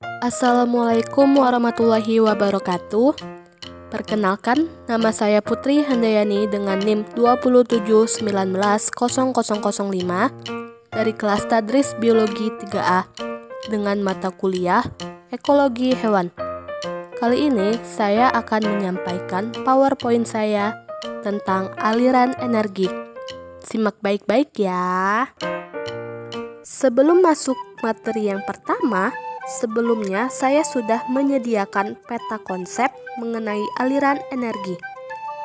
Assalamualaikum warahmatullahi wabarakatuh. Perkenalkan, nama saya Putri Handayani dengan NIM 271900005 dari kelas Tadris Biologi 3A dengan mata kuliah Ekologi Hewan. Kali ini saya akan menyampaikan PowerPoint saya tentang aliran energi. Simak baik-baik ya. Sebelum masuk materi yang pertama, sebelumnya saya sudah menyediakan peta konsep mengenai aliran energi.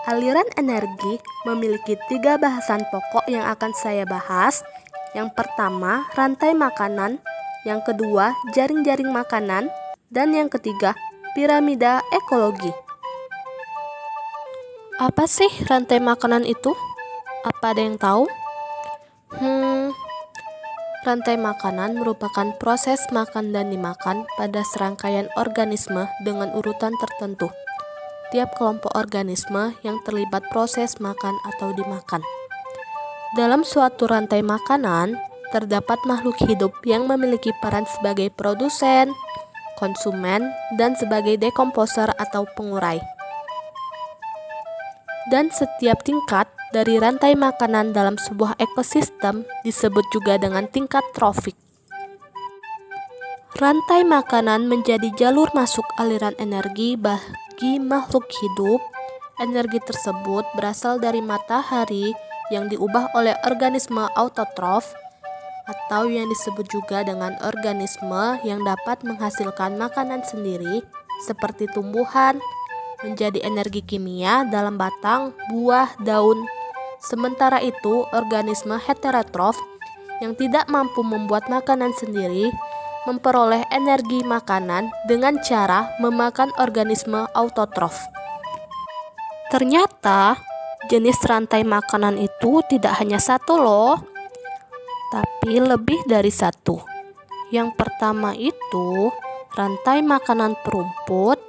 Aliran energi memiliki 3 bahasan pokok yang akan saya bahas. Yang pertama, rantai makanan. Yang kedua, jaring-jaring makanan. Dan yang ketiga, piramida ekologi. Apa sih rantai makanan itu? Apa ada yang tahu? Rantai makanan merupakan proses makan dan dimakan pada serangkaian organisme dengan urutan tertentu. Tiap kelompok organisme yang terlibat proses makan atau dimakan. Dalam suatu rantai makanan, terdapat makhluk hidup yang memiliki peran sebagai produsen, konsumen, dan sebagai dekomposer atau pengurai. Dan setiap tingkat dari rantai makanan dalam sebuah ekosistem disebut juga dengan tingkat trofik. Rantai makanan menjadi jalur masuk aliran energi bagi makhluk hidup. Energi tersebut berasal dari matahari yang diubah oleh organisme autotrof atau yang disebut juga dengan organisme yang dapat menghasilkan makanan sendiri seperti tumbuhan, menjadi energi kimia dalam batang, buah, daun. Sementara itu, organisme heterotrof yang tidak mampu membuat makanan sendiri memperoleh energi makanan dengan cara memakan organisme autotrof. Ternyata, jenis rantai makanan itu tidak hanya satu loh, tapi lebih dari satu. Yang pertama itu rantai makanan perumput.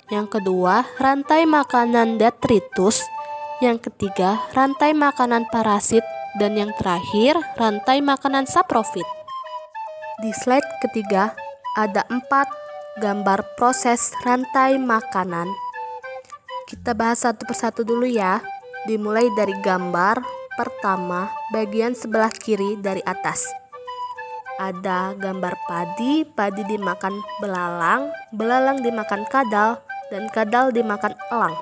Yang kedua, rantai makanan detritus. Yang ketiga, rantai makanan parasit. Dan yang terakhir, rantai makanan saprofit. Di slide ketiga, ada 4 gambar proses rantai makanan. Kita bahas satu persatu dulu ya. Dimulai dari gambar pertama, bagian sebelah kiri dari atas. Ada gambar padi, padi dimakan belalang, belalang dimakan kadal, dan kadal dimakan elang.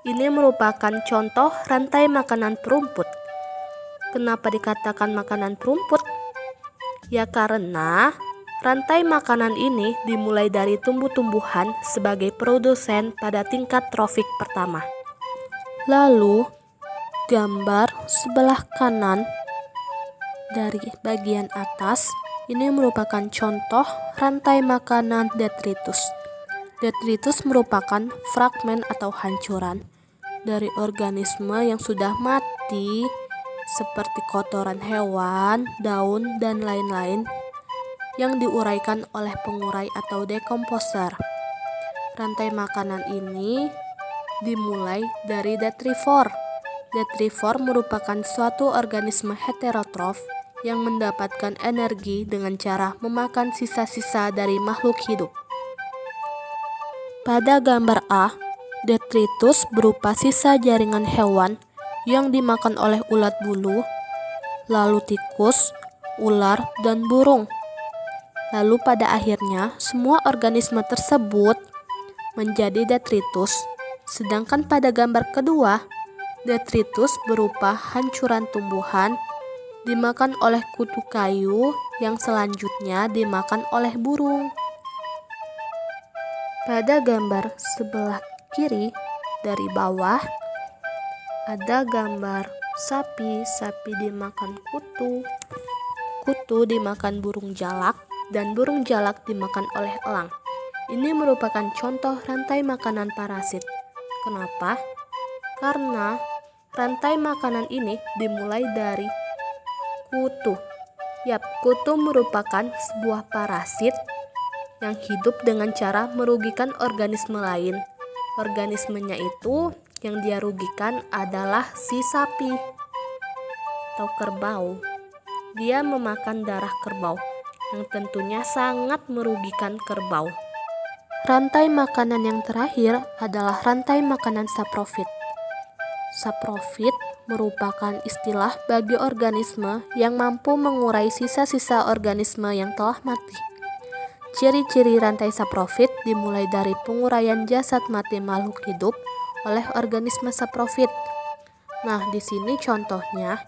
Ini merupakan contoh rantai makanan perumput. Kenapa dikatakan makanan perumput? Ya karena rantai makanan ini dimulai dari tumbuh-tumbuhan sebagai produsen pada tingkat trofik pertama. Lalu, gambar sebelah kanan dari bagian atas ini merupakan contoh rantai makanan detritus. Detritus merupakan fragmen atau hancuran dari organisme yang sudah mati seperti kotoran hewan, daun, dan lain-lain yang diuraikan oleh pengurai atau dekomposer. Rantai makanan ini dimulai dari detrivor. Detrivor merupakan suatu organisme heterotrof yang mendapatkan energi dengan cara memakan sisa-sisa dari makhluk hidup. Pada gambar A, detritus berupa sisa jaringan hewan yang dimakan oleh ulat bulu, lalu tikus, ular, dan burung. Lalu pada akhirnya, semua organisme tersebut menjadi detritus. Sedangkan pada gambar kedua, detritus berupa hancuran tumbuhan dimakan oleh kutu kayu yang selanjutnya dimakan oleh burung. Pada gambar sebelah kiri dari bawah ada gambar sapi, sapi dimakan kutu, kutu dimakan burung jalak, dan burung jalak dimakan oleh elang. Ini merupakan contoh rantai makanan parasit. Kenapa? Karena rantai makanan ini dimulai dari kutu. Kutu merupakan sebuah parasit yang hidup dengan cara merugikan organisme lain. Organismenya itu yang dia rugikan adalah si sapi atau kerbau. Dia memakan darah kerbau. yang tentunya sangat merugikan kerbau. Rantai makanan yang terakhir adalah rantai makanan saprofit. Saprofit merupakan istilah bagi organisme yang mampu mengurai sisa-sisa organisme yang telah mati. Ciri-ciri rantai saprofit dimulai dari penguraian jasad mati makhluk hidup oleh organisme saprofit. Nah, di sini contohnya,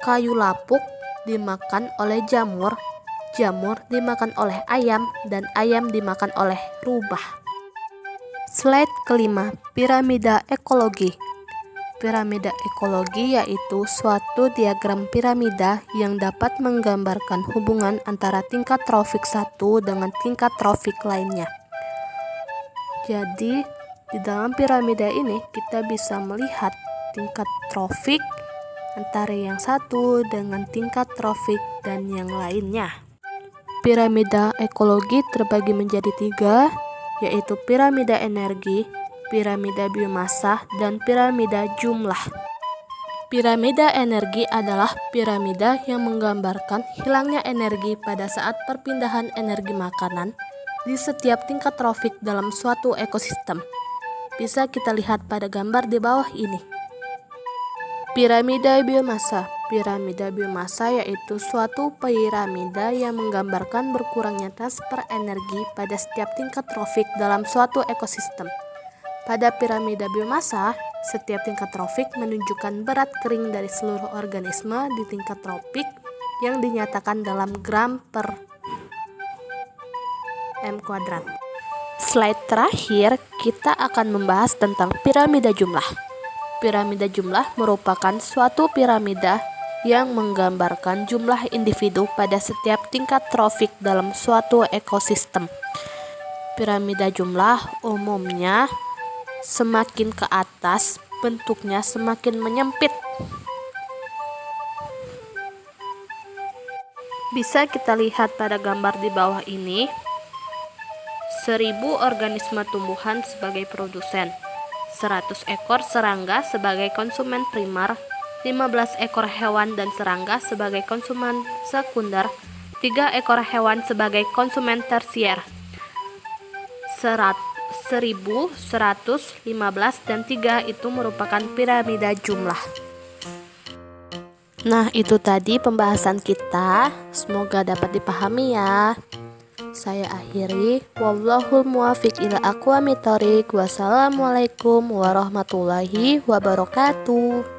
kayu lapuk dimakan oleh jamur, jamur dimakan oleh ayam, dan ayam dimakan oleh rubah. Slide kelima, piramida ekologi. Piramida ekologi yaitu suatu diagram piramida yang dapat menggambarkan hubungan antara tingkat trofik satu dengan tingkat trofik lainnya. Jadi, di dalam piramida ini kita bisa melihat tingkat trofik antara yang satu dengan tingkat trofik dan yang lainnya. Piramida ekologi terbagi menjadi 3, yaitu piramida energi, piramida biomasa, dan piramida jumlah. Piramida energi adalah piramida yang menggambarkan hilangnya energi pada saat perpindahan energi makanan di setiap tingkat trofik dalam suatu ekosistem. Bisa kita lihat pada gambar di bawah ini. Piramida biomasa. Piramida biomasa yaitu suatu piramida yang menggambarkan berkurangnya transfer energi pada setiap tingkat trofik dalam suatu ekosistem. Pada piramida biomasa, setiap tingkat trofik menunjukkan berat kering dari seluruh organisme di tingkat tropik yang dinyatakan dalam gram per m². Slide terakhir, kita akan membahas tentang piramida jumlah. Piramida jumlah merupakan suatu piramida yang menggambarkan jumlah individu pada setiap tingkat trofik dalam suatu ekosistem. Piramida jumlah umumnya semakin ke atas, bentuknya semakin menyempit. Bisa kita lihat pada gambar di bawah ini, 1000 organisme tumbuhan sebagai produsen, 100 ekor serangga sebagai konsumen primer, 15 ekor hewan dan serangga sebagai konsumen sekunder, 3 ekor hewan sebagai konsumen tersier, 1115 dan 3 itu merupakan piramida jumlah. Nah, itu tadi pembahasan kita. Semoga dapat dipahami ya. Saya akhiri. Wallahul muwaffiq ila aqwamit thoriq. Wassalamualaikum warahmatullahi wabarakatuh.